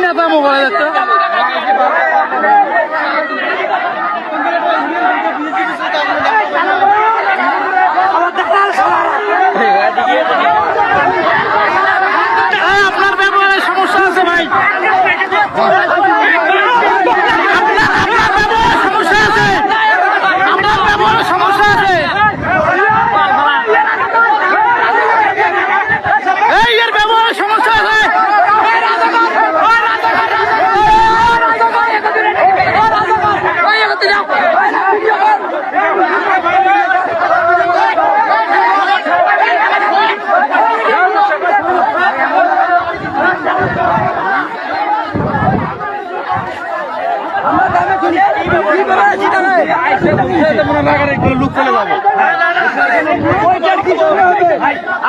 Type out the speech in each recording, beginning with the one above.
নেতা মোবাইল একটা আপনার ব্যবহারের সমস্যা আছে ভাই, সমস্যা আছে, আপনার ব্যবহারের সমস্যা আছে। এই এর ব্যবহারের সমস্যা আছে।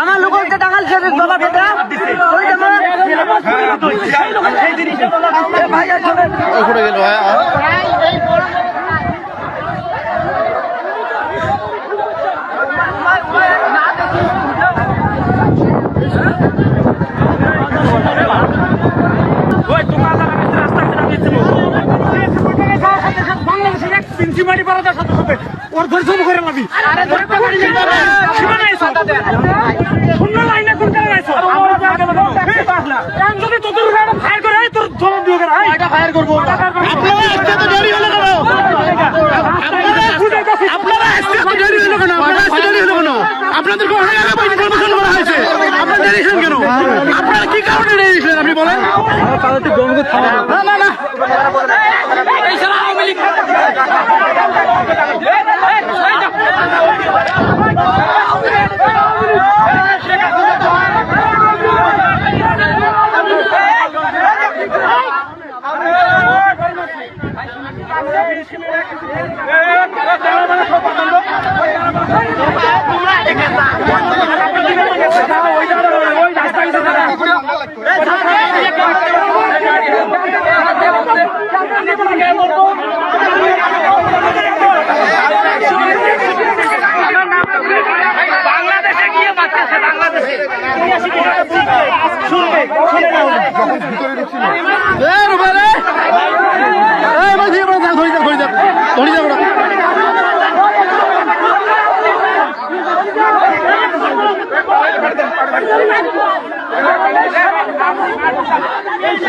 আমার লোককে টাঙাল গেল মাটি পারা যায় সাথে সাথে ওর ধরে শুরু করে লাভি শূন্য লাইনে কোন কারণে আইছো যদি তোদের ফায়ার করে তোর জবাব দিও করে ফায়ার করবো। আপনারা আজকে তো দেরি হলো কেন? আপনারা আজকে তো দেরি হলো কেন? আপনাদেরকে অনেক আগে ইনফরমেশন করা হয়েছে, আপনারা দেরি হলেন কেন? আপনারা কি কারণে দেরি হলেন আপনি বলেন? না না না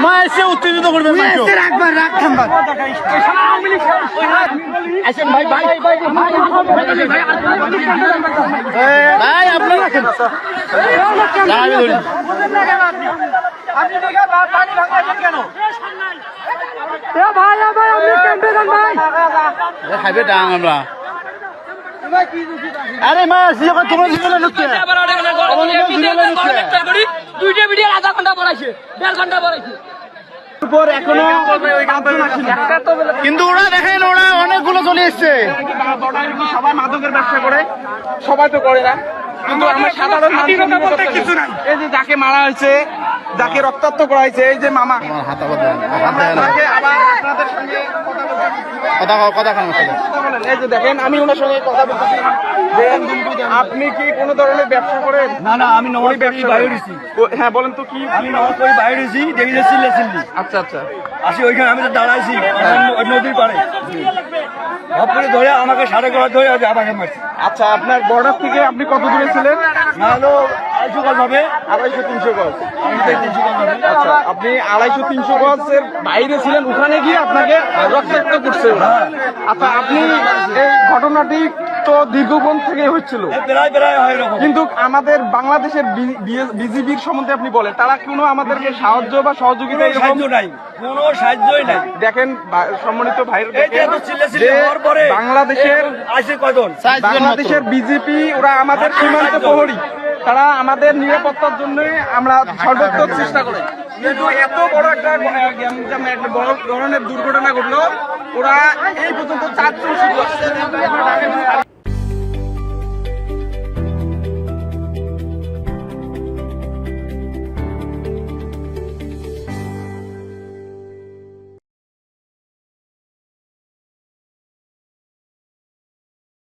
মা এসে উত্তেজিত করবেন ভাই আপনি রাখেন খাইবে ডাং আমরা আরে মা তোমার দুইটা ভিডিও আধা ঘন্টা পড়াইছে 1.5 ঘন্টা পড়াইছে কিন্তু ওরা দেখেন ওরা অনেকগুলো চলে এসছে। সবাই মাদকের ব্যবসা করে, সবাই তো করে না, কিন্তু আমার সাধারণ কিছু নাই। এই যে যাকে মারা হয়েছে, যাকে রক্তাক্ত করা হয়েছে, এই যে মামা আপনাদের সঙ্গে কথা বলেন। এই যে দেখেন আমি ওনার সঙ্গে কথা বলতেছি, আপনি কি কোনো ধরনের ব্যবসা করেন? না না আমি নয় ব্যবসা বাইরে। হ্যাঁ বলেন তো কি? আমি নয় করে বাইরে দিয়েছি, দেখি চিল্লি। আচ্ছা আচ্ছা আসি ওইখানে আমি তো দাঁড়াইছি নদীর পাড়ে, ভাবপুরে ধরে আমাকে সাড়ে গলা ধরে আমাকে মারছি। আচ্ছা আপনার বর্ডার থেকে আপনি কত দূরে ছিলেন? না হলো 250 গজ হবে, 250-300 গজ। আচ্ছা আপনি 250-300 গজের বাইরে ছিলেন, ওখানে গিয়ে আপনাকে রক্তাক্ত করছে। আচ্ছা আপনি এই ঘটনাটি তো দীর্ঘক্ষণ থেকে হচ্ছিল, কিন্তু আমাদের বাংলাদেশের বিজিবির সম্বন্ধে আপনি বলেন, তারা কোনো আমাদেরকে সাহায্য বা সহযোগিতা নাই, কোনো সাহায্যই নাই। দেখেন সম্মানিত ভাইয়ের বাংলাদেশের বিজেপি ওরা আমাদের সীমান্ত প্রহরী, তারা আমাদের নিরাপত্তার জন্য আমরা সর্বোত্তম চেষ্টা করি, কিন্তু এত বড় একটা ধরনের দুর্ঘটনা ঘটলো, ওরা এই পর্যন্ত 4 জন